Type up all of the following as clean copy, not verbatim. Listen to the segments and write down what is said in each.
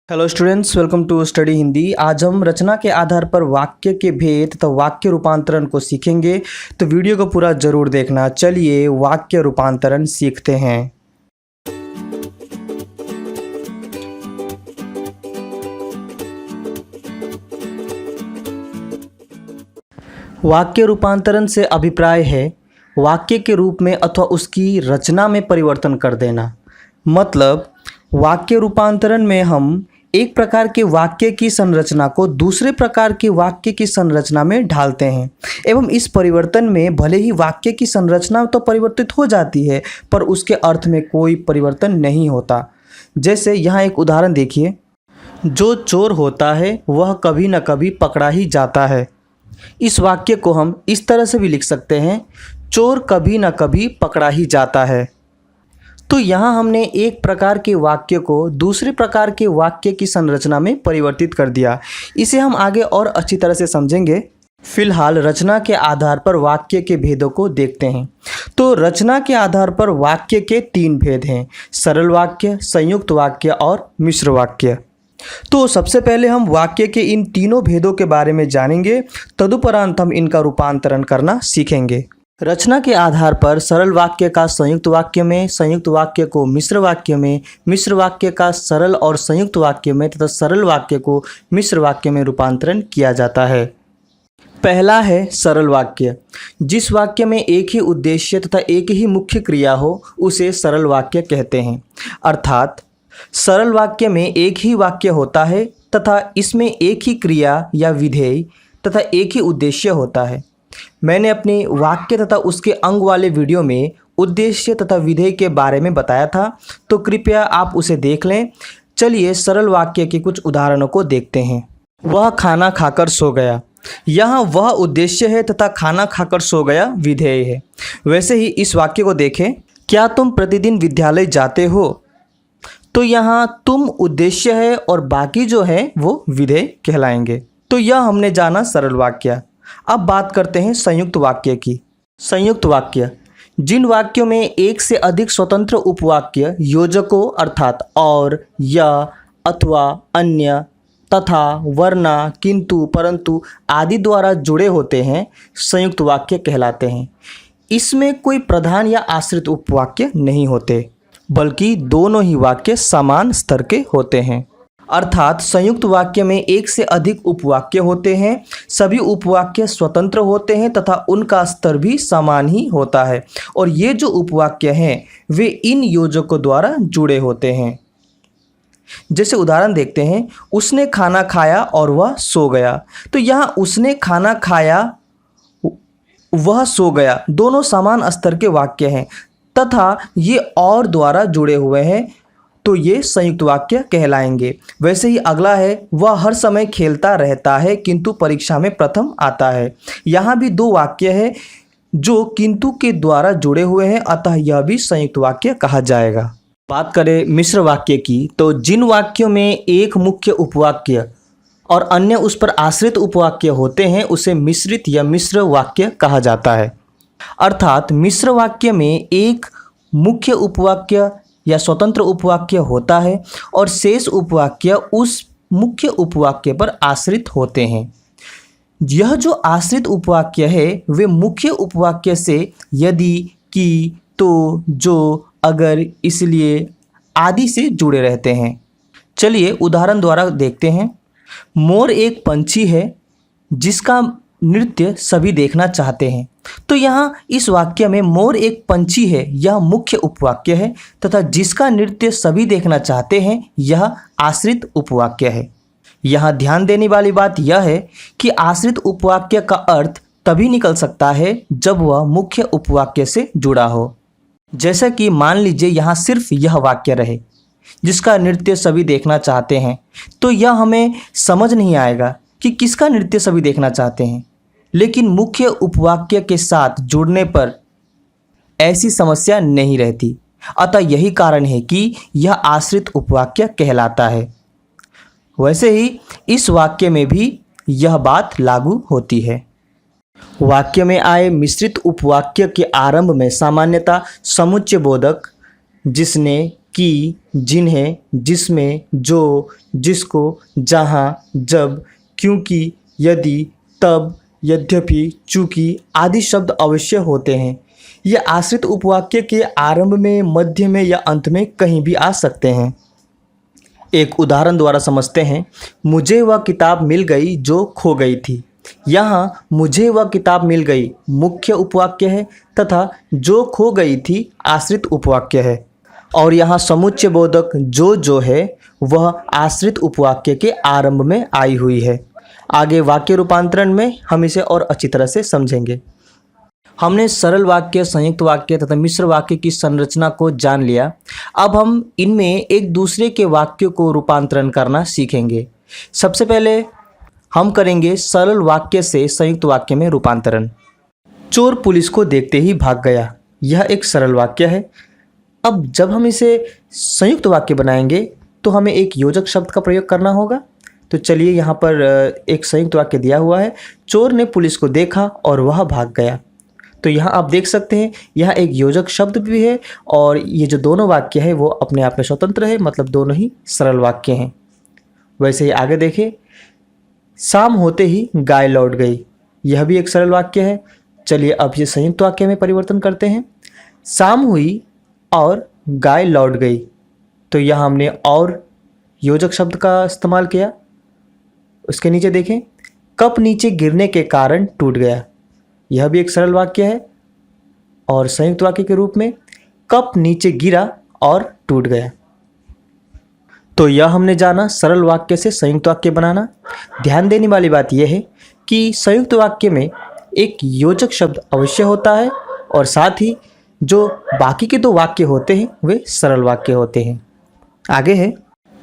Hello students, welcome to study Hindi. आज हम रचना के आधार पर वाक्य के भेद तथा वाक्य रूपांतरण को सीखेंगे, तो वीडियो को पूरा जरूर देखना। चलिए वाक्य रूपांतरण सीखते हैं। वाक्य रूपांतरण से अभिप्राय है वाक्य के रूप में अथवा उसकी रचना में परिवर्तन कर देना। मतलब वाक्य रूपांतरण में हम एक प्रकार के वाक्य की संरचना को दूसरे प्रकार के वाक्य की संरचना में ढालते हैं एवं इस परिवर्तन में भले ही वाक्य की संरचना तो परिवर्तित हो जाती है पर उसके अर्थ में कोई परिवर्तन नहीं होता। जैसे यहाँ एक उदाहरण देखिए, जो चोर होता है वह कभी न कभी पकड़ा ही जाता है। इस वाक्य को हम इस तरह से भी लिख सकते हैं, चोर कभी न कभी पकड़ा ही जाता है। तो यहाँ हमने एक प्रकार के वाक्य को दूसरे प्रकार के वाक्य की संरचना में परिवर्तित कर दिया। इसे हम आगे और अच्छी तरह से समझेंगे। फिलहाल रचना के आधार पर वाक्य के भेदों को देखते हैं। तो रचना के आधार पर वाक्य के 3 भेद हैं: सरल वाक्य, संयुक्त वाक्य और मिश्र वाक्य। तो सबसे पहले हम वाक्य के इन तीनों भेदों के बारे में जानेंगे, तदुपरांत हम इनका रूपांतरण करना सीखेंगे। रचना के आधार पर सरल वाक्य का संयुक्त वाक्य में, संयुक्त वाक्य को मिश्र वाक्य में, मिश्र वाक्य का सरल और संयुक्त वाक्य में तथा सरल वाक्य को मिश्र वाक्य में रूपांतरण किया जाता है। पहला है सरल वाक्य। जिस वाक्य में एक ही उद्देश्य तथा एक ही मुख्य क्रिया हो उसे सरल वाक्य कहते हैं। अर्थात सरल वाक्य में एक ही वाक्य होता है तथा इसमें एक ही क्रिया या विधेय तथा एक ही उद्देश्य होता है। मैंने अपने वाक्य तथा उसके अंग वाले वीडियो में उद्देश्य तथा विधेय के बारे में बताया था, तो कृपया आप उसे देख लें। चलिए सरल वाक्य के कुछ उदाहरणों को देखते हैं। वह खाना खाकर सो गया। यहाँ वह उद्देश्य है तथा खाना खाकर सो गया विधेय है। वैसे ही इस वाक्य को देखें, क्या तुम प्रतिदिन विद्यालय जाते हो? तो यहाँ तुम उद्देश्य है और बाकी जो है वो विधेय कहलाएंगे। तो यह हमने जाना सरल वाक्य। अब बात करते हैं संयुक्त वाक्य की। संयुक्त वाक्य जिन वाक्यों में एक से अधिक स्वतंत्र उपवाक्य योजकों अर्थात और, या, अथवा, अन्य, तथा, वरना, किंतु, परंतु आदि द्वारा जुड़े होते हैं संयुक्त वाक्य कहलाते हैं। इसमें कोई प्रधान या आश्रित उपवाक्य नहीं होते, बल्कि दोनों ही वाक्य समान स्तर के होते हैं। अर्थात संयुक्त वाक्य में एक से अधिक उपवाक्य होते हैं, सभी उपवाक्य स्वतंत्र होते हैं तथा उनका स्तर भी समान ही होता है और ये जो उपवाक्य हैं वे इन योजकों द्वारा जुड़े होते हैं। जैसे उदाहरण देखते हैं, उसने खाना खाया और वह सो गया। तो यहाँ उसने खाना खाया, वह सो गया, दोनों समान स्तर के वाक्य हैं तथा ये और द्वारा जुड़े हुए हैं, तो ये संयुक्त वाक्य कहलाएंगे। वैसे ही अगला है, वह हर समय खेलता रहता है किंतु परीक्षा में प्रथम आता है। यहाँ भी 2 वाक्य है जो किंतु के द्वारा जुड़े हुए हैं, अतः यह भी संयुक्त वाक्य कहा जाएगा। बात करें मिश्र वाक्य की, तो जिन वाक्यों में एक मुख्य उपवाक्य और अन्य उस पर आश्रित उपवाक्य होते हैं उसे मिश्रित या मिश्र वाक्य कहा जाता है। अर्थात मिश्र वाक्य में एक मुख्य उपवाक्य या स्वतंत्र उपवाक्य होता है और शेष उपवाक्य उस मुख्य उपवाक्य पर आश्रित होते हैं। यह जो आश्रित उपवाक्य है वे मुख्य उपवाक्य से यदि, कि, तो, जो, अगर, इसलिए आदि से जुड़े रहते हैं। चलिए उदाहरण द्वारा देखते हैं। मोर एक पंछी है जिसका नृत्य सभी देखना चाहते हैं। तो यहाँ इस वाक्य में मोर एक पंछी है यह मुख्य उपवाक्य है तथा जिसका नृत्य सभी देखना चाहते हैं यह आश्रित उपवाक्य है। यहाँ ध्यान देने वाली बात यह है कि आश्रित उपवाक्य का अर्थ तभी निकल सकता है जब वह मुख्य उपवाक्य से जुड़ा हो। जैसा कि मान लीजिए यहाँ सिर्फ यह वाक्य रहे, जिसका नृत्य सभी देखना चाहते हैं, तो यह हमें समझ नहीं आएगा कि किसका नृत्य सभी देखना चाहते हैं। लेकिन मुख्य उपवाक्य के साथ जुड़ने पर ऐसी समस्या नहीं रहती, अतः यही कारण है कि यह आश्रित उपवाक्य कहलाता है। वैसे ही इस वाक्य में भी यह बात लागू होती है। वाक्य में आए मिश्रित उपवाक्य के आरंभ में सामान्यतः समुच्चय बोधक, जिसने, कि, जिन्हें, जिसमें, जो, जिसको, जहाँ, जब, क्योंकि, यदि, तब, यद्यपि, चूंकि आदि शब्द अवश्य होते हैं। ये आश्रित उपवाक्य के आरंभ में, मध्य में या अंत में कहीं भी आ सकते हैं। एक उदाहरण द्वारा समझते हैं। मुझे वह किताब मिल गई जो खो गई थी। यहाँ मुझे वह किताब मिल गई मुख्य उपवाक्य है तथा जो खो गई थी आश्रित उपवाक्य है, और यहाँ समुच्चय बोधक जो है वह आश्रित उपवाक्य के आरंभ में आई हुई है। आगे वाक्य रूपांतरण में हम इसे और अच्छी तरह से समझेंगे। हमने सरल वाक्य, संयुक्त वाक्य तथा मिश्र वाक्य की संरचना को जान लिया। अब हम इनमें एक दूसरे के वाक्यों को रूपांतरण करना सीखेंगे। सबसे पहले हम करेंगे सरल वाक्य से संयुक्त वाक्य में रूपांतरण। चोर पुलिस को देखते ही भाग गया। यह एक सरल वाक्य है। अब जब हम इसे संयुक्त वाक्य बनाएंगे तो हमें एक योजक शब्द का प्रयोग करना होगा। तो चलिए, यहाँ पर एक संयुक्त वाक्य दिया हुआ है। चोर ने पुलिस को देखा और वह भाग गया। तो यहाँ आप देख सकते हैं, यहाँ एक योजक शब्द भी है और ये जो दोनों वाक्य है वो अपने आप में स्वतंत्र है, मतलब दोनों ही सरल वाक्य हैं। वैसे ही आगे देखें, शाम होते ही गाय लौट गई। यह भी एक सरल वाक्य है। चलिए अब ये संयुक्त वाक्य में परिवर्तन करते हैं। शाम हुई और गाय लौट गई। तो यहाँ हमने और योजक शब्द का इस्तेमाल किया। उसके नीचे देखें, कप नीचे गिरने के कारण टूट गया। यह भी एक सरल वाक्य है और संयुक्त वाक्य के रूप में कप नीचे गिरा और टूट गया। तो यह हमने जाना सरल वाक्य से संयुक्त वाक्य बनाना। ध्यान देने वाली बात यह है कि संयुक्त वाक्य में एक योजक शब्द अवश्य होता है और साथ ही जो बाकी के दो वाक्य होते हैं वे सरल वाक्य होते हैं। आगे है,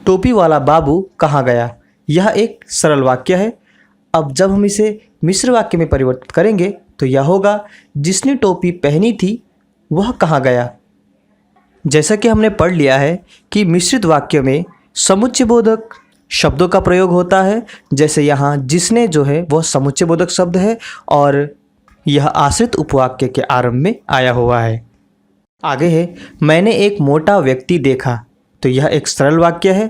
टोपी वाला बाबू कहाँ गया। यह एक सरल वाक्य है। अब जब हम इसे मिश्र वाक्य में परिवर्तित करेंगे तो यह होगा, जिसने टोपी पहनी थी वह कहाँ गया। जैसा कि हमने पढ़ लिया है कि मिश्रित वाक्य में समुच्चय बोधक शब्दों का प्रयोग होता है। जैसे यहाँ जिसने जो है वह समुच्चय बोधक शब्द है और यह आश्रित उपवाक्य के आरंभ में आया हुआ है। आगे है, मैंने एक मोटा व्यक्ति देखा। तो यह एक सरल वाक्य है।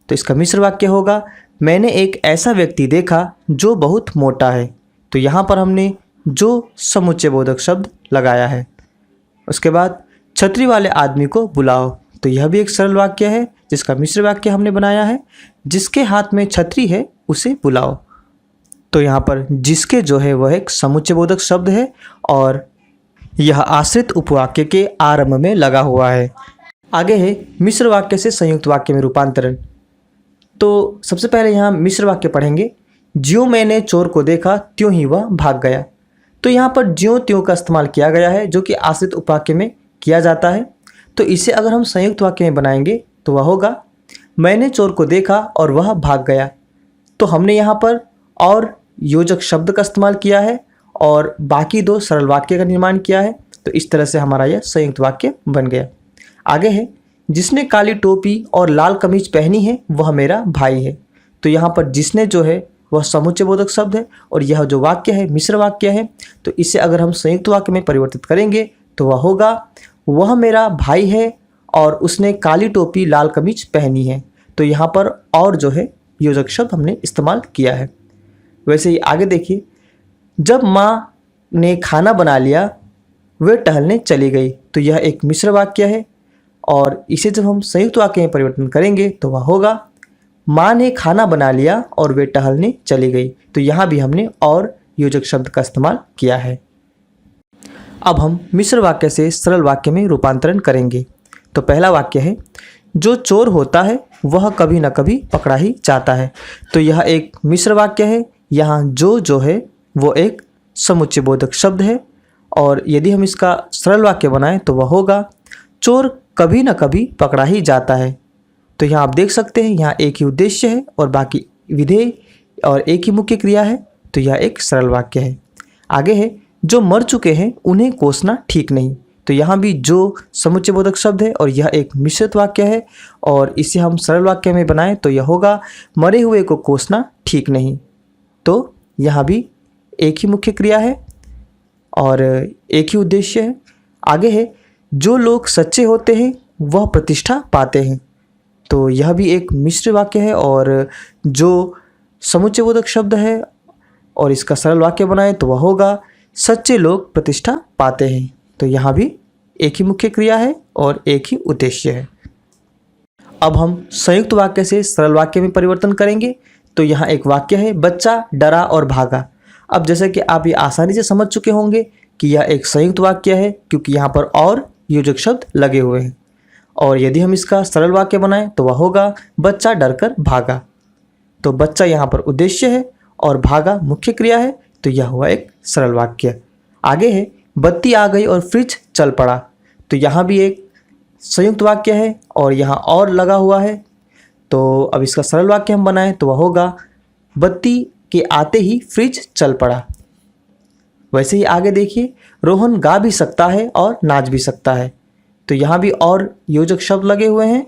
तो इसका मिश्र वाक्य होगा, मैंने एक ऐसा व्यक्ति देखा जो बहुत मोटा है। तो यहाँ पर हमने जो समुच्चय बोधक शब्द लगाया है। उसके बाद, छतरी वाले आदमी को बुलाओ। तो यह भी एक सरल वाक्य है जिसका मिश्र वाक्य हमने बनाया है, जिसके हाथ में छतरी है उसे बुलाओ। तो यहाँ पर जिसके जो है वह एक समुच्चय बोधक शब्द है और यह आश्रित उपवाक्य के आरंभ में लगा हुआ है। आगे है मिश्र वाक्य से संयुक्त वाक्य में रूपांतरण। तो सबसे पहले यहाँ मिश्र वाक्य पढ़ेंगे। ज्यों मैंने चोर को देखा त्यों ही वह भाग गया। तो यहाँ पर ज्यों त्यों का इस्तेमाल किया गया है जो कि आश्रित उपवाक्य में किया जाता है। तो इसे अगर हम संयुक्त वाक्य में बनाएंगे तो वह होगा, मैंने चोर को देखा और वह भाग गया। तो हमने यहाँ पर और योजक शब्द का इस्तेमाल किया है और बाकी दो सरल वाक्य का निर्माण किया है। तो इस तरह से हमारा यह संयुक्त वाक्य बन गया। आगे है, जिसने काली टोपी और लाल कमीज पहनी है वह मेरा भाई है। तो यहाँ पर जिसने जो है वह समुच्चय बोधक शब्द है और यह जो वाक्य है मिश्र वाक्य है। तो इसे अगर हम संयुक्त वाक्य में परिवर्तित करेंगे तो वह होगा, वह मेरा भाई है और उसने काली टोपी लाल कमीज पहनी है। तो यहाँ पर और जो है योजक शब्द हमने इस्तेमाल किया है। वैसे ही आगे देखिए, जब माँ ने खाना बना लिया वे टहलने चली गई। तो यह एक मिश्र वाक्य है और इसे जब हम संयुक्त वाक्य में परिवर्तन करेंगे तो वह होगा, माँ ने खाना बना लिया और वे टहलने चली गई। तो यहाँ भी हमने और योजक शब्द का इस्तेमाल किया है। अब हम मिश्र वाक्य से सरल वाक्य में रूपांतरण करेंगे। तो पहला वाक्य है, जो चोर होता है वह कभी न कभी पकड़ा ही जाता है। तो यह एक मिश्र वाक्य है। यहाँ जो है वो एक समुच्चय बोधक शब्द है और यदि हम इसका सरल वाक्य बनाएं तो वह होगा, चोर कभी न कभी पकड़ा ही जाता है। तो यहाँ आप देख सकते हैं, यहाँ एक ही उद्देश्य है और बाकी विधेय और एक ही मुख्य क्रिया है। तो यह एक सरल वाक्य है। आगे है, जो मर चुके हैं उन्हें कोसना ठीक नहीं। तो यहाँ भी जो समुच्चय बोधक शब्द है और यह एक मिश्रित वाक्य है और इसे हम सरल वाक्य में बनाएं तो यह होगा, मरे हुए को कोसना ठीक नहीं। तो यहाँ भी एक ही मुख्य क्रिया है और एक ही उद्देश्य है। आगे है, जो लोग सच्चे होते हैं वह प्रतिष्ठा पाते हैं। तो यह भी एक मिश्र वाक्य है और जो समुच्चयबोधक शब्द है और इसका सरल वाक्य बनाए तो वह होगा सच्चे लोग प्रतिष्ठा पाते हैं। तो यहाँ भी एक ही मुख्य क्रिया है और एक ही उद्देश्य है। अब हम संयुक्त वाक्य से सरल वाक्य में परिवर्तन करेंगे। तो यहाँ एक वाक्य है, बच्चा डरा और भागा। अब जैसे कि आप ये आसानी से समझ चुके होंगे कि यह एक संयुक्त वाक्य है क्योंकि यहाँ पर और योजक शब्द लगे हुए हैं। और यदि हम इसका सरल वाक्य बनाएं तो वह होगा बच्चा डरकर भागा। तो बच्चा यहाँ पर उद्देश्य है और भागा मुख्य क्रिया है, तो यह हुआ एक सरल वाक्य। आगे है, बत्ती आ गई और फ्रिज चल पड़ा। तो यहाँ भी एक संयुक्त वाक्य है और यहाँ और लगा हुआ है। तो अब इसका सरल वाक्य हम बनाएं तो वह होगा बत्ती के आते ही फ्रिज चल पड़ा। वैसे ही आगे देखिए, रोहन गा भी सकता है और नाच भी सकता है। तो यहाँ भी और योजक शब्द लगे हुए हैं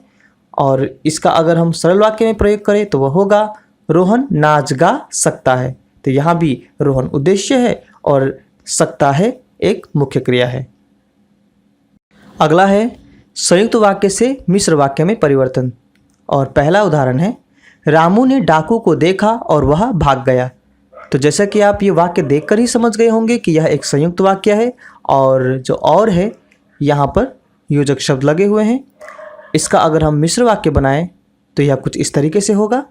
और इसका अगर हम सरल वाक्य में प्रयोग करें तो वह होगा रोहन नाच गा सकता है। तो यहाँ भी रोहन उद्देश्य है और सकता है एक मुख्य क्रिया है। अगला है संयुक्त वाक्य से मिश्र वाक्य में परिवर्तन। और पहला उदाहरण है, रामू ने डाकू को देखा और वह भाग गया। तो जैसा कि आप ये वाक्य देखकर ही समझ गए होंगे कि यह एक संयुक्त वाक्य है और जो और है यहाँ पर योजक शब्द लगे हुए हैं। इसका अगर हम मिश्र वाक्य बनाएं तो यह कुछ इस तरीके से होगा,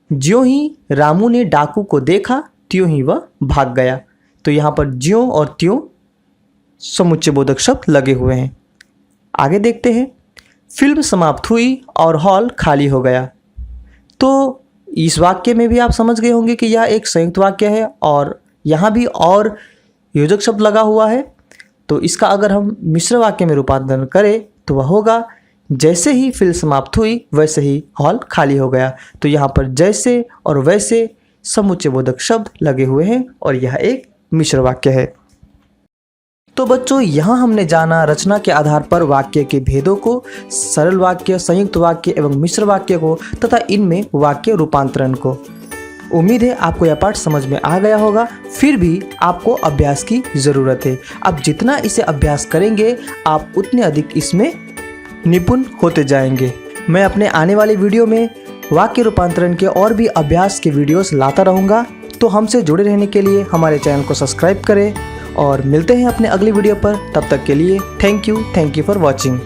ज्यों ही रामू ने डाकू को देखा त्यों ही वह भाग गया। तो यहाँ पर ज्यों और त्यों समुच्चयबोधक शब्द लगे हुए हैं। आगे देखते हैं, फिल्म समाप्त हुई और हॉल खाली हो गया। तो इस वाक्य में भी आप समझ गए होंगे कि यह एक संयुक्त वाक्य है और यहाँ भी और योजक शब्द लगा हुआ है। तो इसका अगर हम मिश्र वाक्य में रूपांतरण करें तो वह होगा, जैसे ही फिल्म समाप्त हुई वैसे ही हॉल खाली हो गया। तो यहाँ पर जैसे और वैसे समुच्चयबोधक शब्द लगे हुए हैं और यह एक मिश्र वाक्य है। तो बच्चों, यहाँ हमने जाना रचना के आधार पर वाक्य के भेदों को, सरल वाक्य, संयुक्त वाक्य एवं मिश्र वाक्य को तथा इनमें वाक्य रूपांतरण को। उम्मीद है आपको यह पाठ समझ में आ गया होगा। फिर भी आपको अभ्यास की ज़रूरत है। आप जितना इसे अभ्यास करेंगे आप उतने अधिक इसमें निपुण होते जाएंगे। मैं अपने आने वाले वीडियो में वाक्य रूपांतरण के और भी अभ्यास के वीडियोस लाता रहूँगा। तो हमसे जुड़े रहने के लिए हमारे चैनल को सब्सक्राइब करें और मिलते हैं अपने अगली वीडियो पर। तब तक के लिए थैंक यू फॉर वॉचिंग।